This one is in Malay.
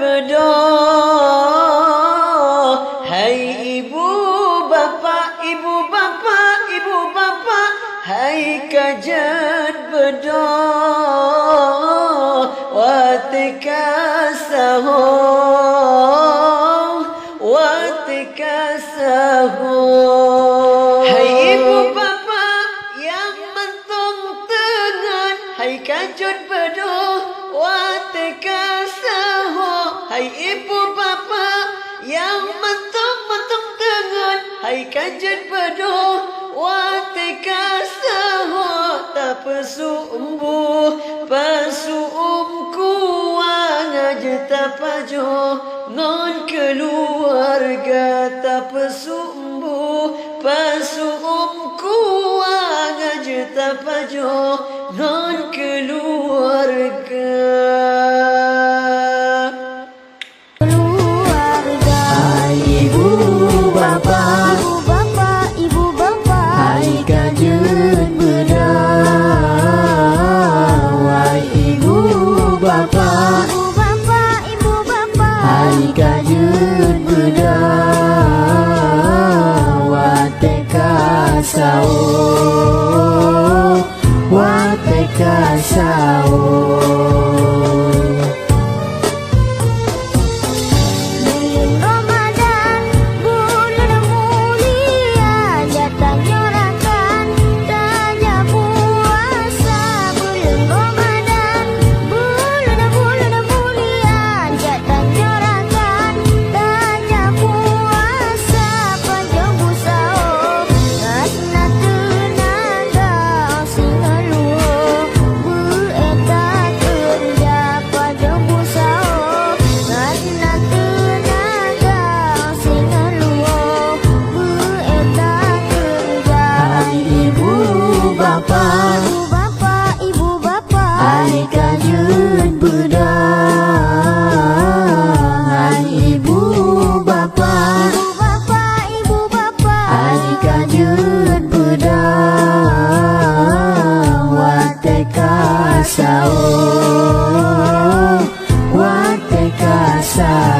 berdoa. Hai ibu bapa, ibu bapa, ibu bapa, hai kajet berdoa. Watikasaho, watikasaho. Hai ibu bapa yang mentung tengan, hai kajet berdoa. Watikasaho. Hai ibu bapa yang mentung tengan, hai kajet berdoa. Watikasaho. Tak pesumbuh pasumku aja tak pajo non keluarga. Tak pesumbuh pasumku aja tak pajo non keluarga. Hai ibu bapa, ibu bapa, hai kajet berdoa. Hai ibu bapa, ibu bapa, hai kajet berdoa. Watekasao, watekasao. Watekasao, watekasao.